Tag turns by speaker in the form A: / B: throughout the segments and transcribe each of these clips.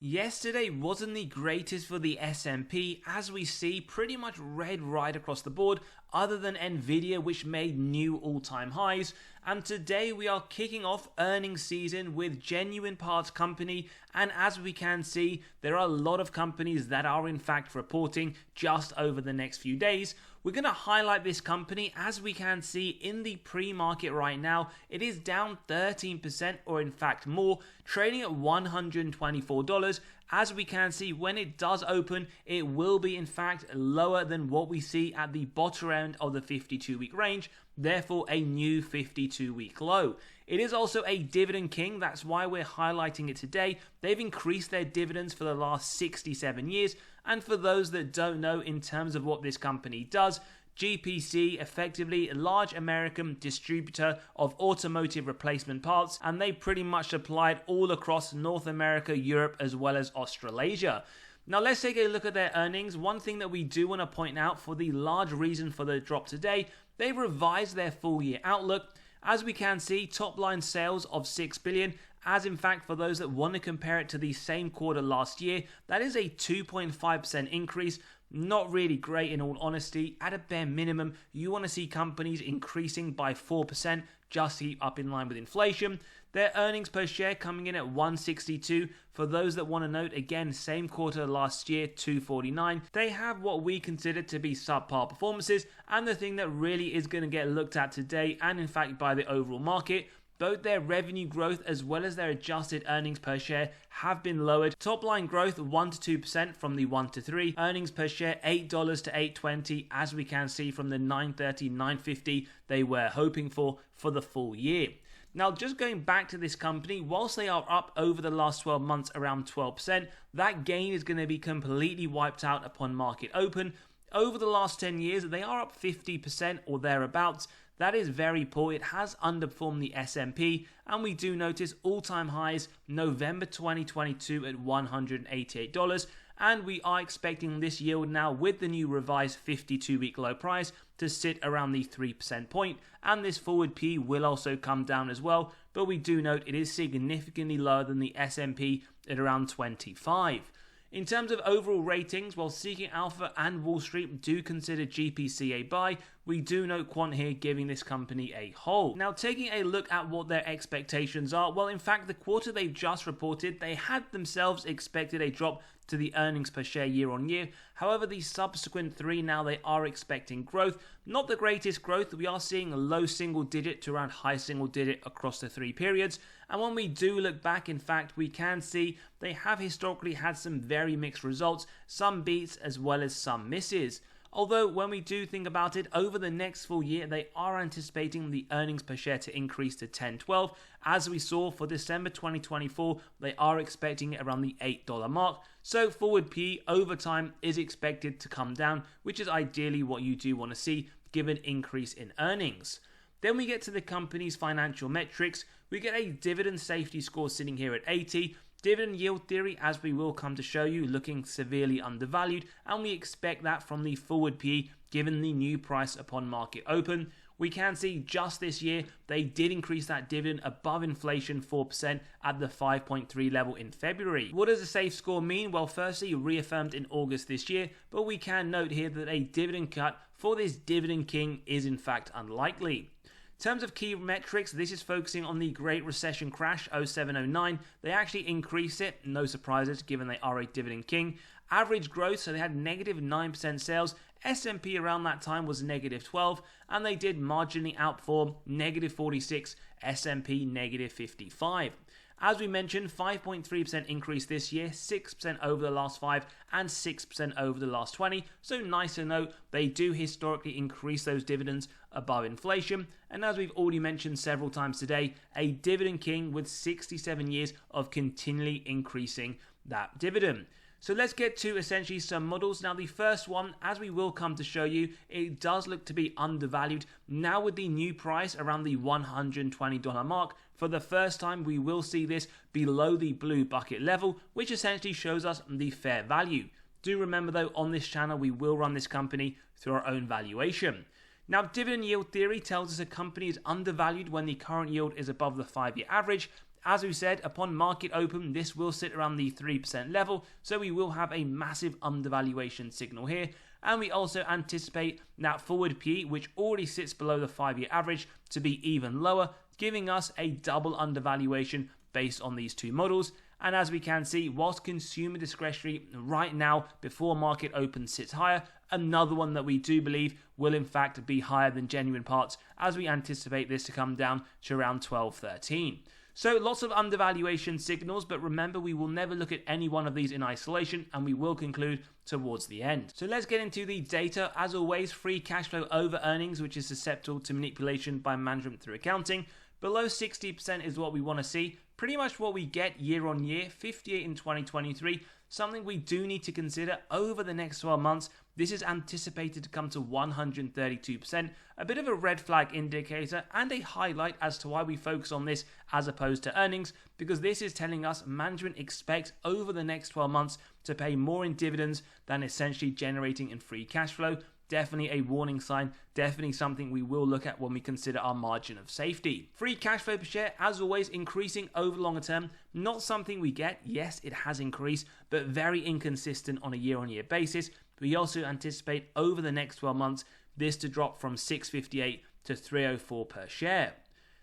A: Yesterday wasn't the greatest for the S&P, as we see pretty much red right across the board, other than Nvidia, which made new all-time highs. And today we are kicking off earnings season with Genuine Parts Company, and as we can see, there are a lot of companies that are in fact reporting just over the next few days. We're going to highlight this company. As we can see in the pre-market right now, it is down 13% or in fact more, trading at $124. As we can see, when it does open, it will be in fact lower than what we see at the bottom end of the 52-week range, therefore a new 52-week low. It is also a dividend king, that's why we're highlighting it today. They've increased their dividends for the last 67 years, and for those that don't know in terms of what this company does, GPC, effectively a large American distributor of automotive replacement parts, and they pretty much supplied all across North America, Europe, as well as Australasia. Now let's take a look at their earnings. One thing that we do want to point out for the large reason for the drop today, they revised their full year outlook. As we can see, top line sales of $6 billion, as in fact for those that want to compare it to the same quarter last year, that is a 2.5% increase. Not really great in all honesty. At a bare minimum, you want to see companies increasing by 4% just to keep up in line with inflation. Their earnings per share coming in at 162. For those that want to note, again, same quarter last year, 249. They have what we consider to be subpar performances, and the thing that really is going to get looked at today, and in fact by the overall market, both their revenue growth as well as their adjusted earnings per share have been lowered. Top line growth 1 to 2% from the 1 to 3. Earnings per share $8 to $8.20, as we can see from the $9.30, $9.50 they were hoping for the full year. Now, just going back to this company, whilst they are up over the last 12 months around 12%, that gain is going to be completely wiped out upon market open. Over the last 10 years, they are up 50% or thereabouts. That is very poor. It has underperformed the S&P, and we do notice all-time highs November 2022 at $188, and we are expecting this yield now with the new revised 52-week low price to sit around the 3% point, and this forward P will also come down as well, but we do note it is significantly lower than the S&P at around 25. In terms of overall ratings, while Seeking Alpha and Wall Street do consider GPC a buy, we do note Quant here giving this company a hold. Now, taking a look at what their expectations are, well, in fact, the quarter they've just reported, they had themselves expected a drop to the earnings per share year on year. However, the subsequent three now they are expecting growth. Not the greatest growth. We are seeing a low single digit to around high single digit across the three periods. And when we do look back, in fact, we can see they have historically had some very mixed results, some beats as well as some misses. Although when we do think about it, over the next full year, they are anticipating the earnings per share to increase to $10.12. As we saw for December 2024, they are expecting it around the $8 mark. So forward P over time is expected to come down, which is ideally what you do want to see given increase in earnings. Then we get to the company's financial metrics. We get a dividend safety score sitting here at 80. Dividend yield theory, as we will come to show you, looking severely undervalued, and we expect that from the forward PE given the new price upon market open. We can see just this year they did increase that dividend above inflation 4% at the 5.3 level in February. What does a safe score mean? Well, firstly, reaffirmed in August this year, but we can note here that a dividend cut for this dividend king is in fact unlikely. In terms of key metrics, this is focusing on the Great Recession crash 07-09. They actually increased it, no surprises given they are a dividend king. Average growth, so they had negative 9% sales. S&P around that time was negative 12, and they did marginally outperform negative 46, S&P negative 55. As we mentioned, 5.3% increase this year, 6% over the last 5 and 6% over the last 20. So nice to note, they do historically increase those dividends above inflation. And as we've already mentioned several times today, a dividend king with 67 years of continually increasing that dividend. So let's get to essentially some models. Now the first one, as we will come to show you, it does look to be undervalued. Now with the new price around the $120 mark, for the first time we will see this below the blue bucket level, which essentially shows us the fair value. Do remember though, on this channel we will run this company through our own valuation. Now, dividend yield theory tells us a company is undervalued when the current yield is above the 5-year average. As we said, upon market open, this will sit around the 3% level, so we will have a massive undervaluation signal here. And we also anticipate that forward PE, which already sits below the 5-year average, to be even lower, giving us a double undervaluation based on these two models. And as we can see, whilst consumer discretionary right now before market open sits higher, another one that we do believe will in fact be higher than genuine parts, as we anticipate this to come down to around 12-13. So lots of undervaluation signals, but remember, we will never look at any one of these in isolation, and we will conclude towards the end. So let's get into the data. As always, free cash flow over earnings, which is susceptible to manipulation by management through accounting. Below 60% is what we want to see. Pretty much what we get year on year, 58 in 2023. Something we do need to consider over the next 12 months. This is anticipated to come to 132%, a bit of a red flag indicator and a highlight as to why we focus on this as opposed to earnings, because this is telling us management expects over the next 12 months to pay more in dividends than essentially generating in free cash flow. Definitely a warning sign, definitely something we will look at when we consider our margin of safety. Free cash flow per share, as always, increasing over the longer term. Not something we get, yes, it has increased, but very inconsistent on a year-on-year basis. We also anticipate over the next 12 months this to drop from 658 to 304 per share.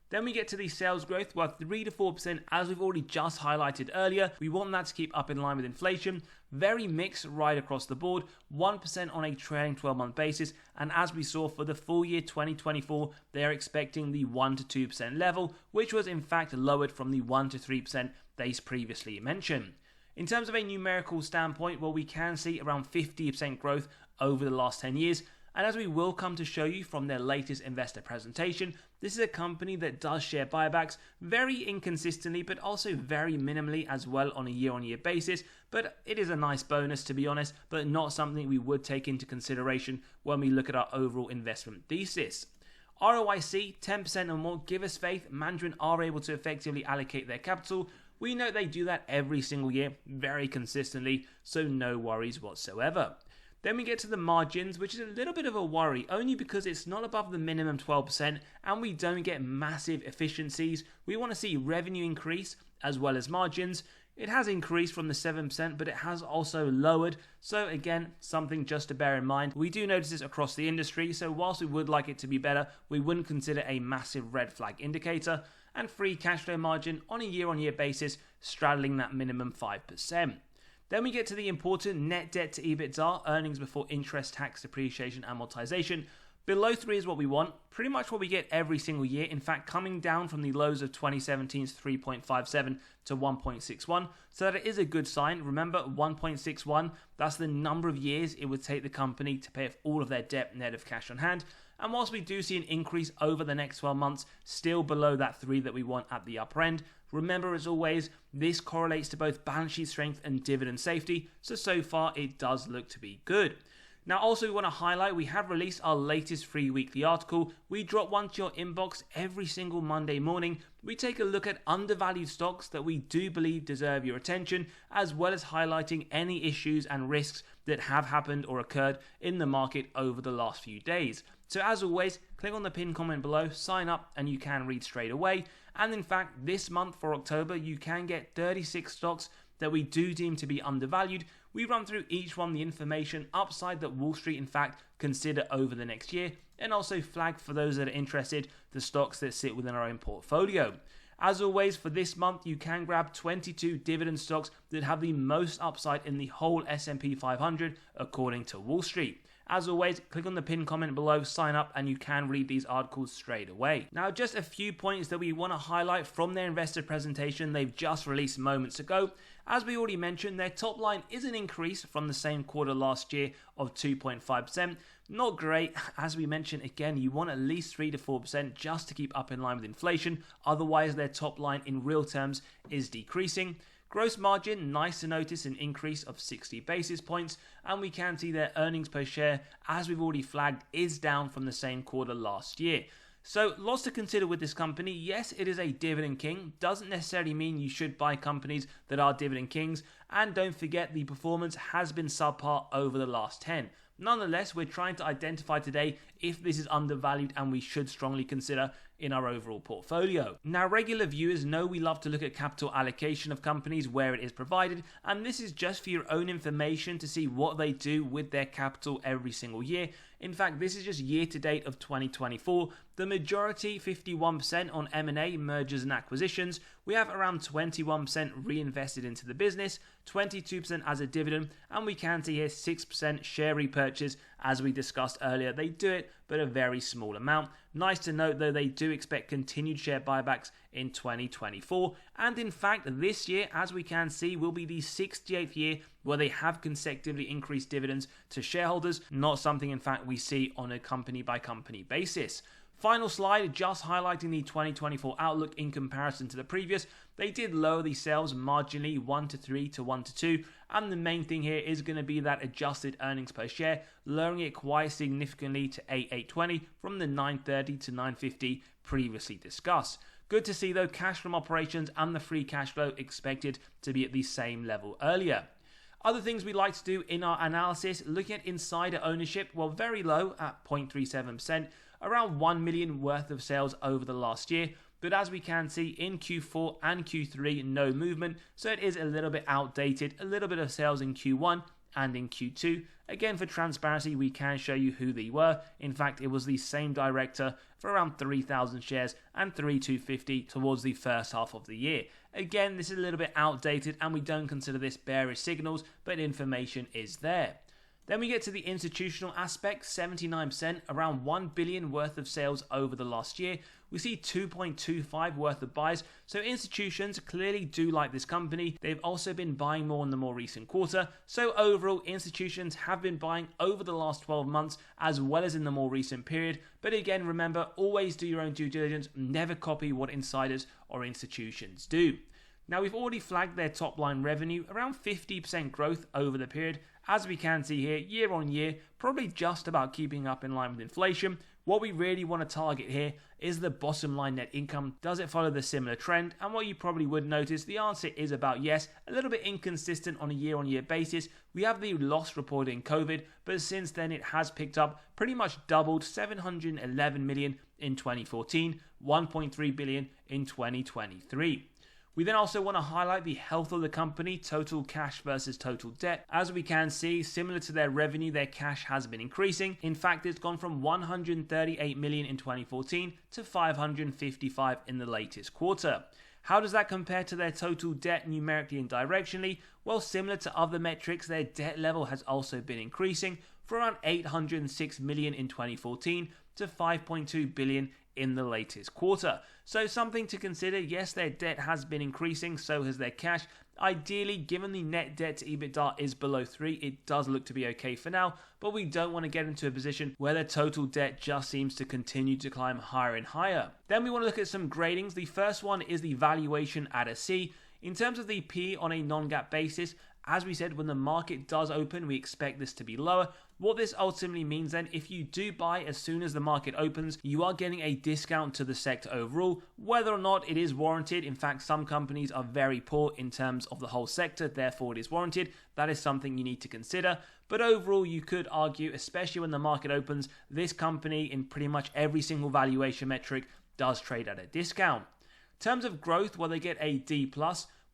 A: Then we get to the sales growth, well, 3 to 4%, as we've already just highlighted earlier. We want that to keep up in line with inflation. Very mixed right across the board, 1% on a trailing 12-month basis. And as we saw for the full year 2024, they are expecting the 1 to 2% level, which was in fact lowered from the 1 to 3% they previously mentioned. In terms of a numerical standpoint, well, we can see around 50% growth over the last 10 years. And as we will come to show you from their latest investor presentation, this is a company that does share buybacks very inconsistently, but also very minimally as well on a year-on-year basis. But it is a nice bonus, to be honest, but not something we would take into consideration when we look at our overall investment thesis. ROIC, 10% or more, give us faith. Management are able to effectively allocate their capital. We know they do that every single year, very consistently, so no worries whatsoever. Then we get to the margins, which is a little bit of a worry, only because it's not above the minimum 12% and we don't get massive efficiencies. We want to see revenue increase as well as margins. It has increased from the 7%, but it has also lowered. So again, something just to bear in mind. We do notice this across the industry, so whilst we would like it to be better, we wouldn't consider a massive red flag indicator. And free cash flow margin on a year-on-year basis, straddling that minimum 5%. Then we get to the important net debt to EBITDA, earnings before interest, tax, depreciation, amortization. Below 3 is what we want, pretty much what we get every single year. In fact, coming down from the lows of 2017's 3.57 to 1.61. So that is a good sign. Remember, 1.61, that's the number of years it would take the company to pay off all of their debt net of cash on hand. And whilst we do see an increase over the next 12 months, still below that 3 that we want at the upper end. Remember, as always, this correlates to both balance sheet strength and dividend safety, so far it does look to be good. Now also we want to highlight, we have released our latest free weekly article. We drop one to your inbox every single Monday morning. We take a look at undervalued stocks that we do believe deserve your attention, as well as highlighting any issues and risks that have happened or occurred in the market over the last few days. So as always, click on the pinned comment below, sign up, and you can read straight away. And in fact, this month for October, you can get 36 stocks that we do deem to be undervalued. We run through each one the information upside that Wall Street in fact consider over the next year, and also flag for those that are interested the stocks that sit within our own portfolio. As always, for this month, you can grab 22 dividend stocks that have the most upside in the whole S&P 500 according to Wall Street. As always, click on the pinned comment below, sign up, and you can read these articles straight away. Now, just a few points that we want to highlight from their investor presentation they've just released moments ago. As we already mentioned, their top line is an increase from the same quarter last year of 2.5%. Not great. As we mentioned, again, you want at least 3 to 4% just to keep up in line with inflation. Otherwise, their top line in real terms is decreasing. Gross margin, nice to notice an increase of 60 basis points, and we can see their earnings per share, as we've already flagged, is down from the same quarter last year. So lots to consider with this company. Yes, it is a dividend king. Doesn't necessarily mean you should buy companies that are dividend kings. And don't forget, the performance has been subpar over the last 10. Nonetheless, we're trying to identify today if this is undervalued and we should strongly consider in our overall portfolio. Now, regular viewers know we love to look at capital allocation of companies where it is provided, and this is just for your own information to see what they do with their capital every single year. In fact, this is just year to date of 2024. The majority, 51% on M&A, mergers and acquisitions. We have around 21% reinvested into the business, 22% as a dividend, and we can see here 6% share repurchase. As we discussed earlier, they do it, but a very small amount. Nice to note though, they do expect continued share buybacks in 2024. And in fact, this year, as we can see, will be the 68th year where they have consecutively increased dividends to shareholders. Not something, in fact, we see on a company by company basis. Final slide, just highlighting the 2024 outlook in comparison to the previous. They did lower the sales marginally 1 to 3 to 1 to 2, and the main thing here is going to be that adjusted earnings per share, lowering it quite significantly to 8.20 from the 9.30 to 9.50 previously discussed. Good to see though, cash from operations and the free cash flow expected to be at the same level earlier. Other things we like to do in our analysis, looking at insider ownership, well, very low at 0.37%, around 1 million worth of sales over the last year. But as we can see in Q4 and Q3, no movement, so it is a little bit outdated, a little bit of sales in Q1 and in Q2. Again, for transparency, we can show you who they were. In fact, it was the same director for around 3,000 shares and 3,250 towards the first half of the year. Again, this is a little bit outdated and we don't consider this bearish signals, but information is there. Then we get to the institutional aspect, 79%, around 1 billion worth of sales over the last year. We see 2.25 worth of buys, so institutions clearly do like this company. They've also been buying more in the more recent quarter, so overall institutions have been buying over the last 12 months as well as in the more recent period. But again, remember, always do your own due diligence, never copy what insiders or institutions do. Now, we've already flagged their top line revenue, around 50% growth over the period. As we can see here, year on year, probably just about keeping up in line with inflation. What we really want to target here is the bottom line net income. Does it follow the similar trend? And what you probably would notice, the answer is about yes, a little bit inconsistent on a year on year basis. We have the loss reported in COVID, but since then it has picked up, pretty much doubled, 711 million in 2014, 1.3 billion in 2023. We then also want to highlight the health of the company, total cash versus total debt. As we can see, similar to their revenue, their cash has been increasing. In fact, it's gone from 138 million in 2014 to 555 in the latest quarter. How does that compare to their total debt numerically and directionally? Well, similar to other metrics, their debt level has also been increasing from around 806 million in 2014 to 5.2 billion in the latest quarter. So something to consider. Yes, their debt has been increasing, so has their cash. Ideally, given the net debt to EBITDA is below 3, it does look to be okay for now, but we don't want to get into a position where their total debt just seems to continue to climb higher and higher. Then we want to look at some gradings. The first one is the valuation at a C. In terms of the P on a non-GAAP basis, as we said, when the market does open, we expect this to be lower. What this ultimately means then, if you do buy as soon as the market opens, you are getting a discount to the sector overall, whether or not it is warranted. In fact, some companies are very poor in terms of the whole sector, therefore it is warranted. That is something you need to consider. But overall, you could argue, especially when the market opens, this company in pretty much every single valuation metric does trade at a discount. In terms of growth, well, they get a D+.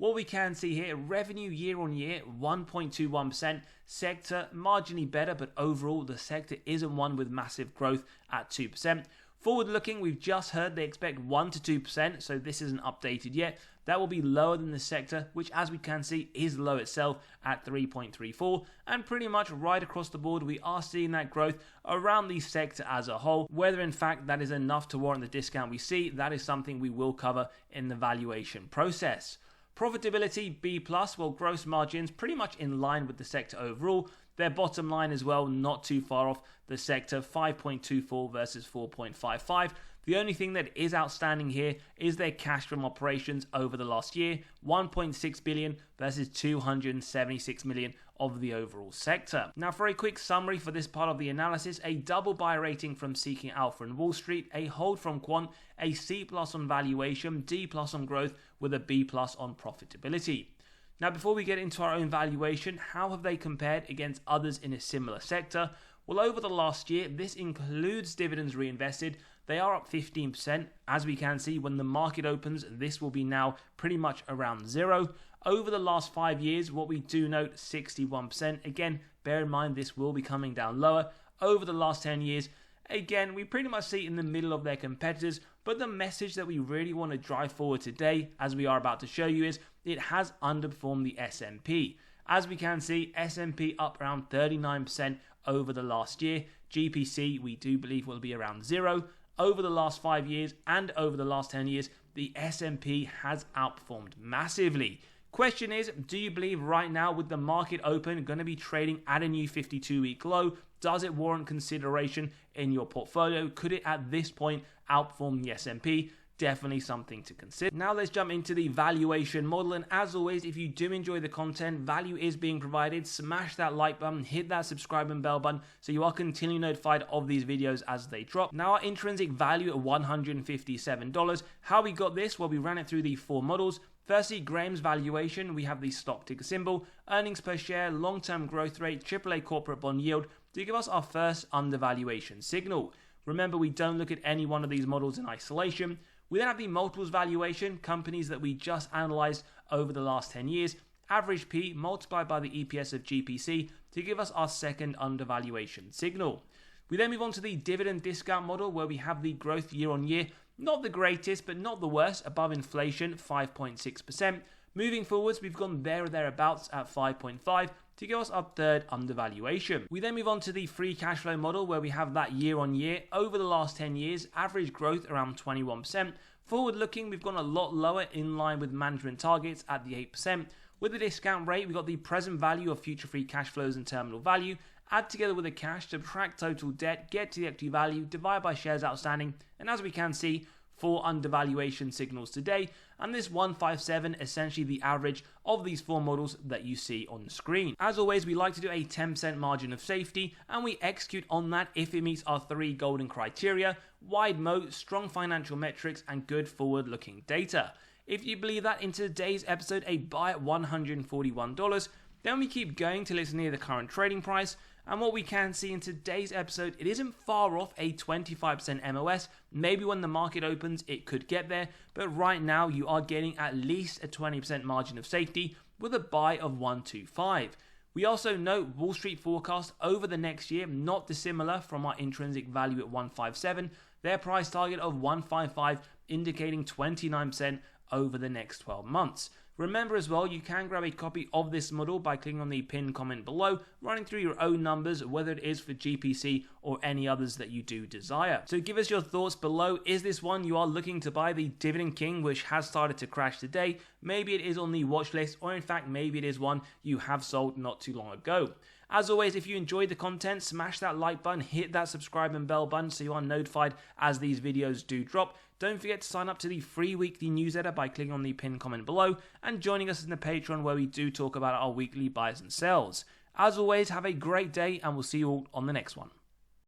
A: What we can see here, revenue year on year, 1.21%. Sector marginally better, but overall the sector isn't one with massive growth at 2%. Forward looking, we've just heard they expect 1 to 2%, so this isn't updated yet. That will be lower than the sector, which as we can see is low itself at 3.34. And pretty much right across the board, we are seeing that growth around the sector as a whole. Whether in fact that is enough to warrant the discount we see, that is something we will cover in the valuation process. Profitability B+, well, gross margins pretty much in line with the sector overall. Their bottom line as well, not too far off the sector, 5.24 versus 4.55. The only thing that is outstanding here is their cash from operations over the last year, 1.6 billion versus 276 million of the overall sector. Now, for a quick summary for this part of the analysis, a double buy rating from Seeking Alpha and Wall Street, a hold from Quant, a C+ on valuation, D+ on growth with a B+ on profitability. Now, before we get into our own valuation, how have they compared against others in a similar sector? Well, over the last year, this includes dividends reinvested. they are up 15%. As we can see, when the market opens, this will be now pretty much around zero. Over the last 5 years, what we do note, 61%. Again, bear in mind this will be coming down lower. Over the last 10 years, again, we pretty much see in the middle of their competitors, but the message that we really want to drive forward today, as we are about to show you, is it has underperformed the S&P. As we can see, S&P up around 39% over the last year. GPC, we do believe, will be around zero. Over the last 5 years and over the last 10 years, the S&P has outperformed massively. Question is, do you believe right now with the market open going to be trading at a new 52-week low? Does it warrant consideration in your portfolio? Could it at this point outperform the S&P? Definitely something to consider. Now let's jump into the valuation model, and as always, if you do enjoy the content, value is being provided, smash that like button, hit that subscribe and bell button so you are continually notified of these videos as they drop. Now our intrinsic value at $157. How we got this? Well, we ran it through the 4 models. Firstly, Graham's valuation, we have the stock ticker symbol, earnings per share, long-term growth rate, AAA corporate bond yield to give us our first undervaluation signal. Remember, we don't look at any one of these models in isolation. We then have the multiples valuation, companies that we just analyzed over the last 10 years, average P multiplied by the EPS of GPC to give us our second undervaluation signal. We then move on to the dividend discount model where we have the growth year on year, not the greatest but not the worst, above inflation, 5.6%. Moving forwards, we've gone there or thereabouts at 5.5 to give us our third undervaluation. We then move on to the free cash flow model where we have that year on year, over the last 10 years, average growth around 21%. Forward looking, we've gone a lot lower in line with management targets at the 8%. With the discount rate, we've got the present value of future free cash flows and terminal value, add together with the cash, subtract total debt, get to the equity value, divide by shares outstanding, and as we can see, 4 undervaluation signals today, and this 157 essentially the average of these 4 models that you see on the screen. As always, we like to do a 10% margin of safety, and we execute on that if it meets our 3 golden criteria: wide moat, strong financial metrics, and good forward-looking data. If you believe that in today's episode, a buy at $141, then we keep going till it's near the current trading price. And what we can see in today's episode, it isn't far off a 25% MOS. Maybe when the market opens, it could get there. But right now, you are getting at least a 20% margin of safety with a buy of 125. We also note Wall Street forecast over the next year, not dissimilar from our intrinsic value at 157. Their price target of 155, indicating 29% over the next 12 months. Remember as well, you can grab a copy of this model by clicking on the pinned comment below, running through your own numbers, whether it is for GPC or any others that you do desire. So give us your thoughts below. Is this one you are looking to buy, the Dividend King, which has started to crash today? Maybe it is on the watch list, or in fact, maybe it is one you have sold not too long ago. As always, if you enjoyed the content, smash that like button, hit that subscribe and bell button so you are notified as these videos do drop. Don't forget to sign up to the free weekly newsletter by clicking on the pinned comment below and joining us in the Patreon where we do talk about our weekly buys and sells. As always, have a great day and we'll see you all on the next one.